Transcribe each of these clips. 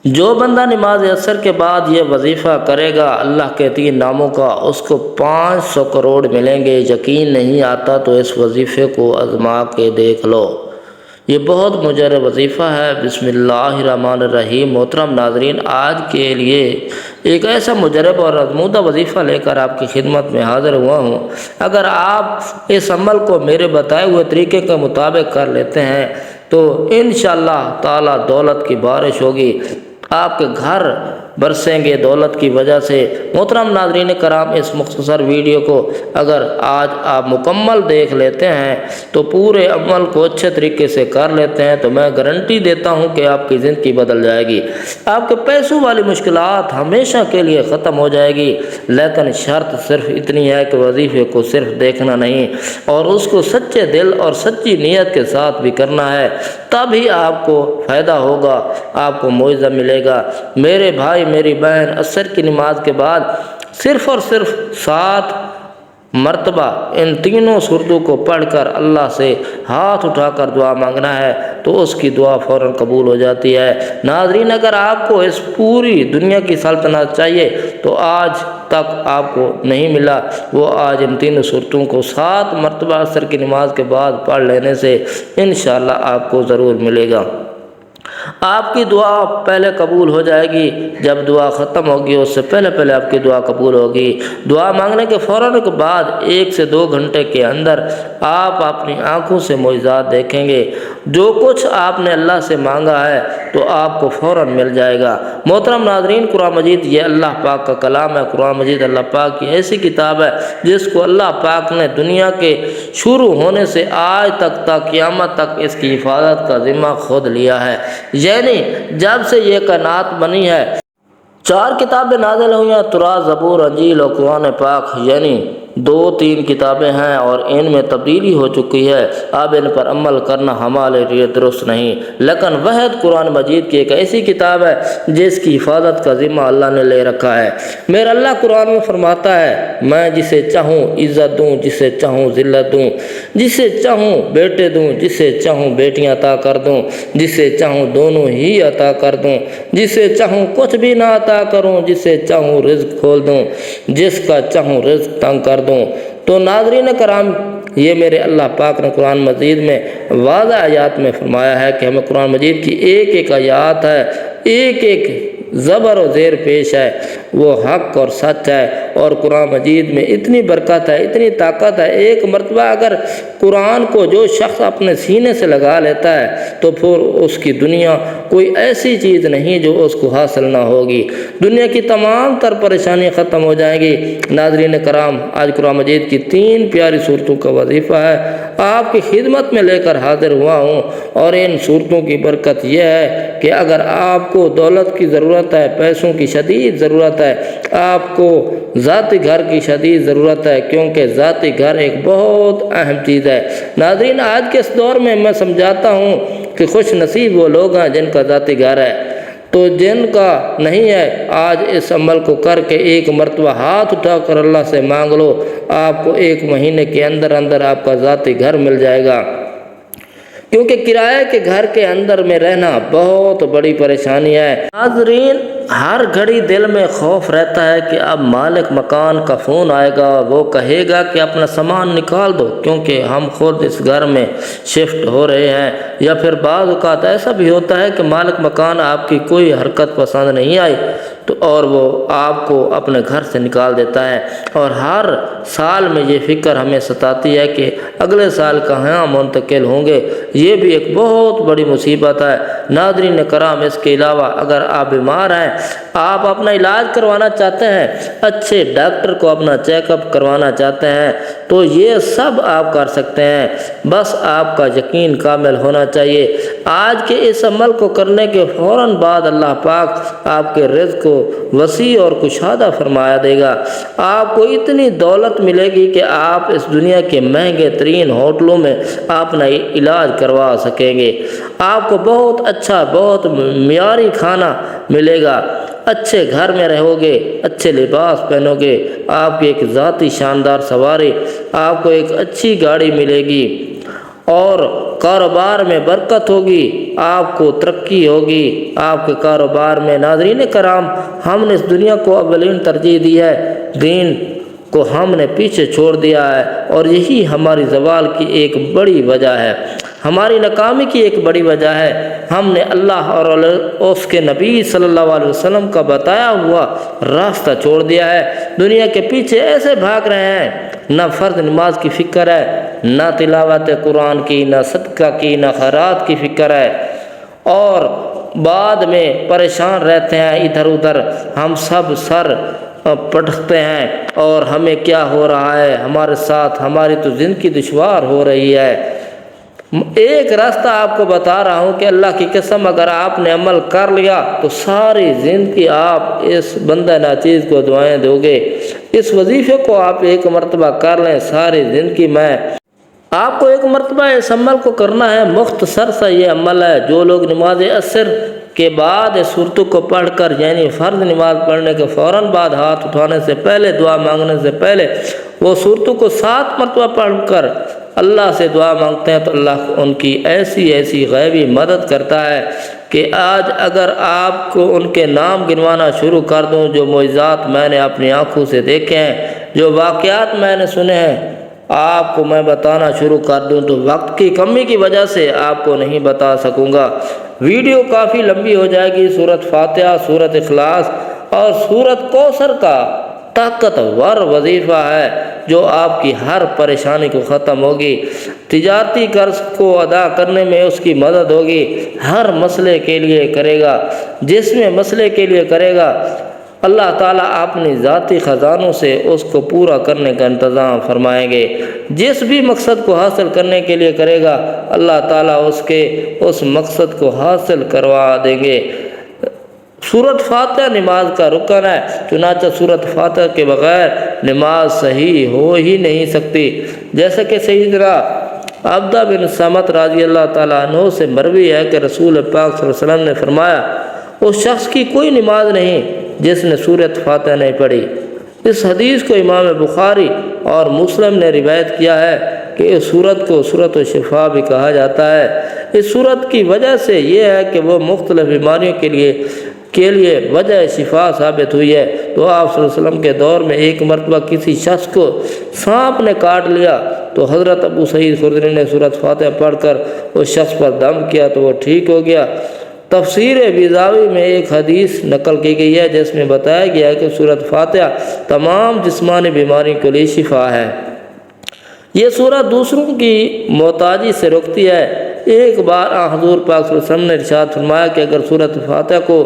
جو بندہ نماز عصر کے بعد یہ وظیفہ کرے گا اللہ کے 3 ناموں کا، اس کو 500 کروڑ ملیں گے۔ یقین نہیں آتا تو اس وظیفے کو آزما کے دیکھ لو، یہ بہت مجرب وظیفہ ہے۔ بسم اللہ الرحمن الرحیم۔ محترم ناظرین، آج کے لیے ایک ایسا مجرب اور آزمودہ وظیفہ لے کر آپ کی خدمت میں حاضر ہوا ہوں۔ اگر آپ اس عمل کو میرے بتائے ہوئے طریقے کے مطابق کر لیتے ہیں تو انشاءاللہ تعالی دولت کی بارش ہوگی، آپ کے گھر برسیں گے دولت کی وجہ سے۔ محترم ناظرین کرام، اس مختصر ویڈیو کو اگر آج آپ مکمل دیکھ لیتے ہیں تو پورے عمل کو اچھے طریقے سے کر لیتے ہیں تو میں گارنٹی دیتا ہوں کہ آپ کی زندگی بدل جائے گی، آپ کے پیسوں والی مشکلات ہمیشہ کے لیے ختم ہو جائے گی۔ لیکن شرط صرف اتنی ہے کہ وظیفے کو صرف دیکھنا نہیں اور اس کو سچے دل اور سچی نیت کے ساتھ بھی کرنا ہے، تبھی آپ کو فائدہ ہوگا، آپ کو معاوضہ ملے گا۔ میرے بھائی میری بہن، عصر کی نماز کے بعد صرف اور صرف 7 مرتبہ ان تینوں سورتوں کو پڑھ کر اللہ سے ہاتھ اٹھا کر دعا مانگنا ہے تو اس کی دعا فوراً قبول ہو جاتی ہے۔ ناظرین، اگر آپ کو اس پوری دنیا کی سلطنت چاہیے تو آج تک آپ کو نہیں ملا، وہ آج ان تینوں سورتوں کو 7 مرتبہ عصر کی نماز کے بعد پڑھ لینے سے انشاءاللہ آپ کو ضرور ملے گا۔ آپ کی دعا پہلے قبول ہو جائے گی، جب دعا ختم ہوگی اس سے پہلے آپ کی دعا قبول ہوگی۔ دعا مانگنے کے فوراً کے بعد 1 سے 2 گھنٹے کے اندر آپ اپنی آنکھوں سے معجزات دیکھیں گے۔ جو کچھ آپ نے اللہ سے مانگا ہے تو آپ کو فوراً مل جائے گا۔ محترم ناظرین، قرآن مجید یہ اللہ پاک کا کلام ہے۔ قرآن مجید اللہ پاک کی ایسی کتاب ہے جس کو اللہ پاک نے دنیا کے شروع ہونے سے آج تک تا قیامت تک اس کی حفاظت کا ذمہ خود لیا ہے، یعنی جب سے یہ کائنات بنی ہے 4 کتابیں نازل ہوئی ہیں، تورات، زبور، انجیل اور قرآن پاک، یعنی 2-3 کتابیں ہیں اور ان میں تبدیلی ہو چکی ہے۔ اب ان پر عمل کرنا ہمارے لیے درست نہیں، لیکن واحد قرآن مجید کی ایک ایسی کتاب ہے جس کی حفاظت کا ذمہ اللہ نے لے رکھا ہے۔ میرا اللہ قرآن میں فرماتا ہے، میں جسے چاہوں عزت دوں، جسے چاہوں ذلت دوں، جسے چاہوں بیٹے دوں، جسے چاہوں بیٹیاں عطا کر دوں، جسے چاہوں دونوں ہی عطا کر دوں، جسے چاہوں کچھ بھی نہ عطا کروں، جسے چاہوں رزق کھول دوں، جس کا چاہوں رزق تنگ کر دوں۔ تو ناظرین کرام، یہ میرے اللہ پاک نے قرآن مجید میں واضح آیات میں فرمایا ہے کہ ہمیں قرآن مجید کی ایک آیات ہے، ایک زبر و زیر پیش ہے، وہ حق اور سچ ہے۔ اور قرآن مجید میں اتنی برکت ہے، اتنی طاقت ہے، ایک مرتبہ اگر قرآن کو جو شخص اپنے سینے سے لگا لیتا ہے تو پھر اس کی دنیا کوئی ایسی چیز نہیں جو اس کو حاصل نہ ہوگی، دنیا کی تمام تر پریشانی ختم ہو جائیں گی۔ ناظرین کرام، آج قرآن مجید کی 3 پیاری صورتوں کا وظیفہ ہے، آپ کی خدمت میں لے کر حاضر ہوا ہوں، اور ان صورتوں کی برکت یہ ہے کہ اگر آپ کو دولت کی ضرورت ہے، پیسوں کی شدید ضرورت ہے، آپ کو ذاتی گھر کی شدید ضرورت ہے، کیونکہ ذاتی گھر ایک بہت اہم چیز ہے۔ ناظرین، آج کے اس دور میں سمجھاتا ہوں کہ خوش نصیب وہ لوگ ہیں جن کا ذاتی گھر ہے، تو جن کا نہیں ہے آج اس عمل کو کر کے 1 مرتبہ ہاتھ اٹھا کر اللہ سے مانگ لو، آپ کو 1 مہینے کے اندر آپ کا ذاتی گھر مل جائے گا، کیونکہ کرائے کے گھر کے اندر میں رہنا بہت بڑی پریشانی ہے۔ ناظرین، ہر گھڑی دل میں خوف رہتا ہے کہ اب مالک مکان کا فون آئے گا، وہ کہے گا کہ اپنا سامان نکال دو، کیونکہ ہم خود اس گھر میں شفٹ ہو رہے ہیں۔ یا پھر بعض اوقات ایسا بھی ہوتا ہے کہ مالک مکان آپ کی کوئی حرکت پسند نہیں آئی تو اور وہ آپ کو اپنے گھر سے نکال دیتا ہے، اور ہر سال میں یہ فکر ہمیں ستاتی ہے کہ اگلے سال کہاں منتقل ہوں گے، یہ بھی ایک بہت بڑی مصیبت ہے۔ ناظرین کرام، اس کے علاوہ اگر آپ بیمار ہیں، آپ اپنا علاج کروانا چاہتے ہیں، اچھے ڈاکٹر کو اپنا چیک اپ کروانا چاہتے ہیں تو یہ سب آپ کر سکتے ہیں، بس آپ کا یقین کامل ہونا چاہیے۔ آج کے اس عمل کو کرنے کے فوراً بعد اللہ پاک آپ کے رزق کو وسیع اور کشادہ فرمایا دے گا، آپ کو اتنی دولت ملے گی کہ آپ اس دنیا کے مہنگے ترین ہوٹلوں میں اپنا علاج کروا سکیں گے، آپ کو بہت اچھا، بہت معیاری کھانا ملے گا، اچھے گھر میں رہو گے، اچھے لباس پہنو گے، آپ کی ایک ذاتی شاندار سواری، آپ کو ایک اچھی گاڑی ملے گی، اور کاروبار میں برکت ہوگی، آپ کو ترقی ہوگی آپ کے کاروبار میں۔ ناظرین کرام، ہم نے اس دنیا کو اولین ترجیح دی ہے، دین کو ہم نے پیچھے چھوڑ دیا ہے، اور یہی ہماری زوال کی ایک بڑی وجہ ہے، ہماری ناکامی کی ایک بڑی وجہ ہے۔ ہم نے اللہ اور اس کے نبی صلی اللہ علیہ وسلم کا بتایا ہوا راستہ چھوڑ دیا ہے، دنیا کے پیچھے ایسے بھاگ رہے ہیں، نہ فرض نماز کی فکر ہے، نہ تلاوت قرآن کی، نہ صدقہ کی، نہ خیرات کی فکر ہے، اور بعد میں پریشان رہتے ہیں ادھر ادھر۔ ہم سب سر پٹکتے ہیں اور ہمیں کیا ہو رہا ہے ہمارے ساتھ، ہماری تو زندگی دشوار ہو رہی ہے۔ ایک راستہ آپ کو بتا رہا ہوں کہ اللہ کی قسم اگر آپ نے عمل کر لیا تو ساری زندگی آپ اس بندہ ناچیز کو دعائیں دو گے۔ اس وظیفے کو آپ ایک مرتبہ کر لیں، ساری زندگی میں آپ کو ایک مرتبہ اس عمل کو کرنا ہے۔ مختصر سا یہ عمل ہے، جو لوگ نماز عصر کے بعد اس صورتوں کو پڑھ کر، یعنی فرض نماز پڑھنے کے فوراً بعد ہاتھ اٹھانے سے پہلے، دعا مانگنے سے پہلے وہ صورتوں کو 7 مرتبہ پڑھ کر اللہ سے دعا مانگتے ہیں تو اللہ ان کی ایسی غیبی مدد کرتا ہے کہ آج اگر آپ کو ان کے نام گنوانا شروع کر دوں، جو معجزات میں نے اپنی آنکھوں سے دیکھے ہیں، جو واقعات میں نے سنے ہیں، آپ کو میں بتانا شروع کر دوں تو وقت کی کمی کی وجہ سے آپ کو نہیں بتا سکوں گا، ویڈیو کافی لمبی ہو جائے گی۔ سورۃ فاتحہ، سورۃ اخلاص اور سورۃ کوثر کا طاقتور وظیفہ ہے جو آپ کی ہر پریشانی کو ختم ہوگی، تجارتی قرض کو ادا کرنے میں اس کی مدد ہوگی، ہر مسئلے کے لیے کرے گا، جس میں مسئلے کے لیے کرے گا اللہ تعالیٰ اپنی ذاتی خزانوں سے اس کو پورا کرنے کا انتظام فرمائیں گے۔ جس بھی مقصد کو حاصل کرنے کے لیے کرے گا اللہ تعالیٰ اس مقصد کو حاصل کروا دیں گے۔ سورۃ فاتحہ نماز کا رکن ہے، چنانچہ سورۃ فاتحہ کے بغیر نماز صحیح ہو ہی نہیں سکتی، جیسا کہ سیدنا عبدہ بن صامت رضی اللہ تعالیٰ عنہ سے مروی ہے کہ رسول پاک صلی اللہ علیہ وسلم نے فرمایا، اس شخص کی کوئی نماز نہیں جس نے سورۃ فاتحہ نہیں پڑھی۔ اس حدیث کو امام بخاری اور مسلم نے روایت کیا ہے کہ اس سورت کو سورۃ الشفاء بھی کہا جاتا ہے۔ اس سورت کی وجہ سے یہ ہے کہ وہ مختلف بیماریوں کے لیے وجہ شفا ثابت ہوئی ہے۔ تو آپ صلی اللہ علیہ وسلم کے دور میں ایک مرتبہ کسی شخص کو سانپ نے کاٹ لیا تو حضرت ابو سعید خدری نے سورۃ فاتحہ پڑھ کر اس شخص پر دم کیا تو وہ ٹھیک ہو گیا۔ تفسیر بیضاوی میں ایک حدیث نقل کی گئی ہے جس میں بتایا گیا ہے کہ سورۃ فاتحہ تمام جسمانی بیماریوں کے لیے شفا ہے۔ یہ سورت دوسروں کی محتاجی سے روکتی ہے۔ ایک بار حضور پاک صلی اللہ علیہ وسلم نے ارشاد فرمایا کہ اگر سورۃ فاتحہ کو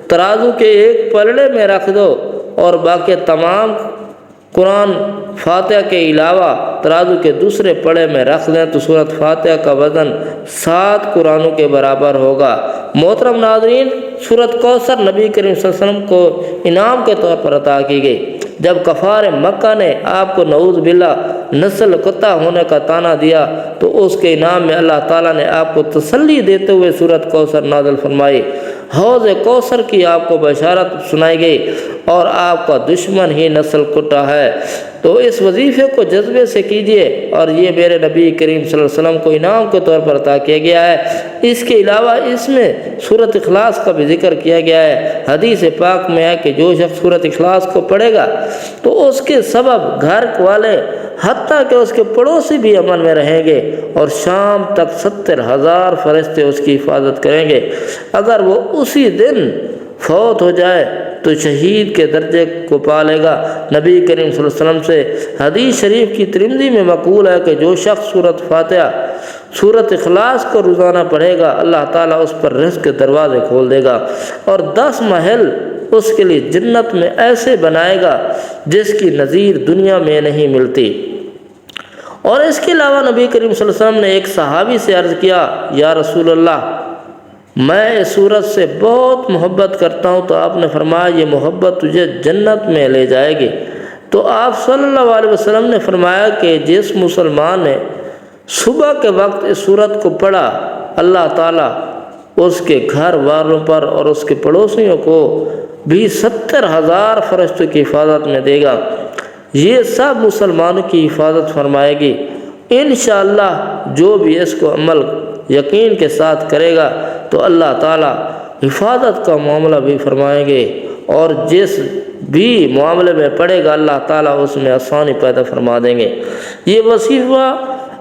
ترازو کے ایک پلڑے میں رکھ دو اور باقی تمام قرآن فاتحہ کے علاوہ ترازو کے دوسرے پڑے میں رکھ دیں تو سورۃ فاتحہ کا وزن 7 قرآنوں کے برابر ہوگا۔ محترم ناظرین، سورۃ کوثر نبی کریم صلی اللہ علیہ وسلم کو انعام کے طور پر عطا کی گئی۔ جب کفار مکہ نے آپ کو نعوذ باللہ نسل قطع ہونے کا طعنہ دیا تو اس کے انعام میں اللہ تعالیٰ نے آپ کو تسلی دیتے ہوئے سورۃ کوثر نازل فرمائی۔ حوض کوثر کی آپ کو بشارت سنائی گئی اور آپ کا دشمن ہی نسل کٹا ہے۔ تو اس وظیفے کو جذبے سے کیجیے، اور یہ میرے نبی کریم صلی اللہ علیہ وسلم کو انعام کے طور پر عطا کیا گیا ہے۔ اس کے علاوہ اس میں سورۃ اخلاص کا بھی ذکر کیا گیا ہے۔ حدیث پاک میں ہے کہ جو شخص سورۃ اخلاص کو پڑھے گا تو اس کے سبب گھر والے حتیٰ کہ اس کے پڑوسی بھی امن میں رہیں گے، اور شام تک 70,000 فرشتے اس کی حفاظت کریں گے۔ اگر وہ اسی دن فوت ہو جائے تو شہید کے درجے کو پا لے گا۔ نبی کریم صلی اللہ علیہ وسلم سے حدیث شریف کی ترمذی میں مقبول ہے کہ جو شخص سورۃ فاتحہ، سورۃ اخلاص کو روزانہ پڑھے گا اللہ تعالیٰ اس پر رزق کے دروازے کھول دے گا، اور 10 محل اس کے لیے جنت میں ایسے بنائے گا جس کی نظیر دنیا میں نہیں ملتی۔ اور اس کے علاوہ نبی کریم صلی اللہ علیہ وسلم نے ایک صحابی سے عرض کیا، یا رسول اللہ، میں اس سورت سے بہت محبت کرتا ہوں۔ تو آپ نے فرمایا یہ محبت تجھے جنت میں لے جائے گی۔ تو آپ صلی اللہ علیہ وسلم نے فرمایا کہ جس مسلمان نے صبح کے وقت اس سورت کو پڑھا اللہ تعالیٰ اس کے گھر والوں پر اور اس کے پڑوسیوں کو بھی 70,000 فرشتوں کی حفاظت میں دے گا۔ یہ سب مسلمانوں کی حفاظت فرمائے گی، انشاءاللہ جو بھی اس کو عمل یقین کے ساتھ کرے گا تو اللہ تعالیٰ حفاظت کا معاملہ بھی فرمائیں گے، اور جس بھی معاملے میں پڑے گا اللہ تعالیٰ اس میں آسانی پیدا فرما دیں گے۔ یہ وظیفہ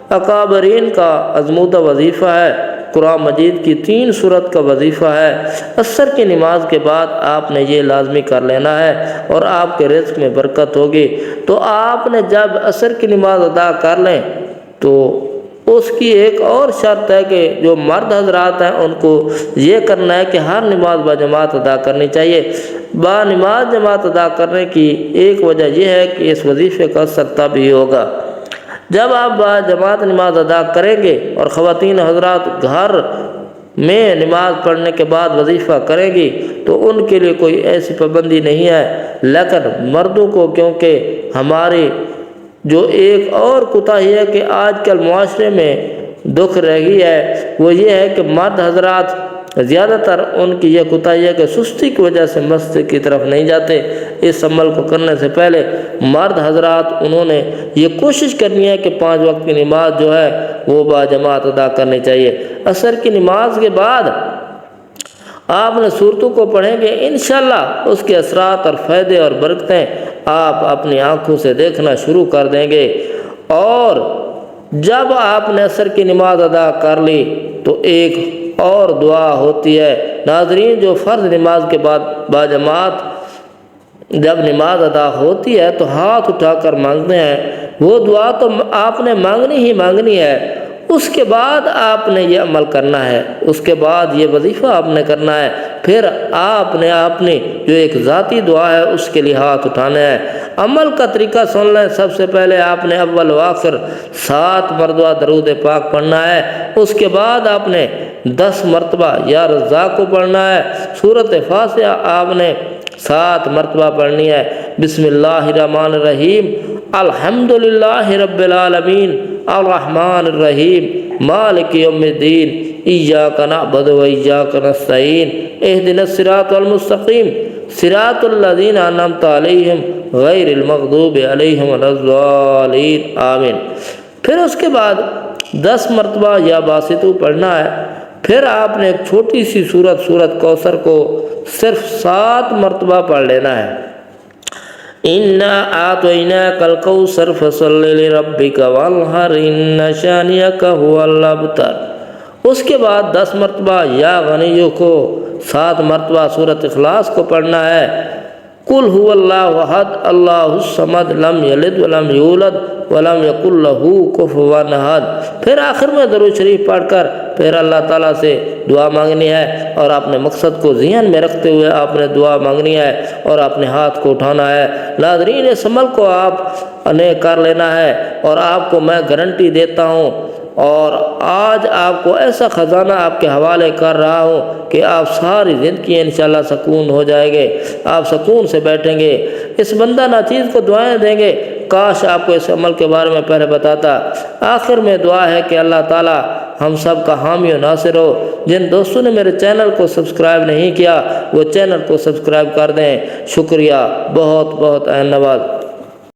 اکابرین کا ازمودہ وظیفہ ہے، قرآن مجید کی 3 سورت کا وظیفہ ہے۔ عصر کی نماز کے بعد آپ نے یہ لازمی کر لینا ہے اور آپ کے رزق میں برکت ہوگی۔ تو آپ نے جب عصر کی نماز ادا کر لیں تو اس کی ایک اور شرط ہے کہ جو مرد حضرات ہیں ان کو یہ کرنا ہے کہ ہر نماز باجماعت ادا کرنی چاہیے۔ با نماز جماعت ادا کرنے کی ایک وجہ یہ ہے کہ اس وظیفے کا اثر تب ہی ہوگا جب آپ با جماعت نماز ادا کریں گے، اور خواتین حضرات گھر میں نماز پڑھنے کے بعد وظیفہ کریں گی تو ان کے لیے کوئی ایسی پابندی نہیں ہے، لیکن مردوں کو کیونکہ ہماری جو ایک اور کوتاہی ہے کہ آج کل معاشرے میں دکھ رہی ہے وہ یہ ہے کہ مرد حضرات زیادہ تر ان کی یہ کوتاہی ہے کہ سستی کی وجہ سے مسجد کی طرف نہیں جاتے۔ اس عمل کو کرنے سے پہلے مرد حضرات انہوں نے یہ کوشش کرنی ہے کہ 5 وقت کی نماز جو ہے وہ باجماعت ادا کرنی چاہیے۔ عصر کی نماز کے بعد آپ نے صورتوں کو پڑھیں گے، انشاءاللہ اس کے اثرات اور فائدے اور برکتیں آپ اپنی آنکھوں سے دیکھنا شروع کر دیں گے۔ اور جب آپ نے عصر کی نماز ادا کر لی تو ایک اور دعا ہوتی ہے۔ ناظرین، جو فرض نماز کے بعد باجماعت جب نماز ادا ہوتی ہے تو ہاتھ اٹھا کر مانگتے ہیں، وہ دعا تو آپ نے مانگنی ہی مانگنی ہے۔ اس کے بعد آپ نے یہ عمل کرنا ہے، اس کے بعد یہ وظیفہ آپ نے کرنا ہے، پھر آپ نے اپنی جو ایک ذاتی دعا ہے اس کے لیے ہاتھ اٹھانا ہے۔ عمل کا طریقہ سن لیں۔ سب سے پہلے آپ نے اول و آخر 7 مرتبہ درود پاک پڑھنا ہے، اس کے بعد آپ نے 10 مرتبہ یا رزاق کو پڑھنا ہے۔ سورۃ فاتحہ آپ نے 7 مرتبہ پڑھنی ہے۔ بسم اللہ الرحمن الرحیم، الحمدللہ رب العالمین، الرحمن الرحیم، مالک یوم الدین، ایاک نعبد و ایاک نستعین، اہدنا الصراط المستقیم، صراط الذین انعمت علیہم غیر المغضوب علیہم ولا الضالین، آمین۔ پھر اس کے بعد 10 مرتبہ یا باسطو پڑھنا ہے۔ پھر آپ نے ایک چھوٹی سی سورت کوثر کو صرف 7 مرتبہ پڑھ لینا ہے۔ اِنَّا أَعْطَيْنَاكَ الْكَوْثَرَ فَصَلِّ لِرَبِّكَ وَانْحَرْ إِنَّ شَانِئَكَ هُوَ الْأَبْتَرُ۔ اس کے بعد 10 مرتبہ یا غنیوں کو، 7 مرتبہ سورۃ اخلاص کو پڑھنا ہے۔ قُلْ هُوَ اللَّهُ أَحَدٌ اللَّهُ الصَّمَدُ لَمْ يَلِدْ وَلَمْ يُولَدْ وَلَمْ يَكُنْ لَهُ كُفُوًا أَحَدٌ۔ پھر آخر میں درود شریف پڑھ کر پھر اللہ تعالیٰ سے دعا مانگنی ہے، اور اپنے مقصد کو ذہن میں رکھتے ہوئے آپ نے دعا مانگنی ہے اور اپنے ہاتھ کو اٹھانا ہے۔ ناظرین، اس عمل کو آپ نے کر لینا ہے، اور آپ کو میں گارنٹی دیتا ہوں اور آج آپ کو ایسا خزانہ آپ کے حوالے کر رہا ہوں کہ آپ ساری زندگی انشاءاللہ سکون ہو جائے گے، آپ سکون سے بیٹھیں گے۔ اس بندہ ناچیز کو دعائیں دیں گے، کاش آپ کو اس عمل کے بارے میں پہلے بتاتا۔ آخر میں دعا ہے کہ اللہ تعالیٰ ہم سب کا حامی و ناصر ہو۔ جن دوستوں نے میرے چینل کو سبسکرائب نہیں کیا وہ چینل کو سبسکرائب کر دیں۔ شکریہ، بہت بہت نواز۔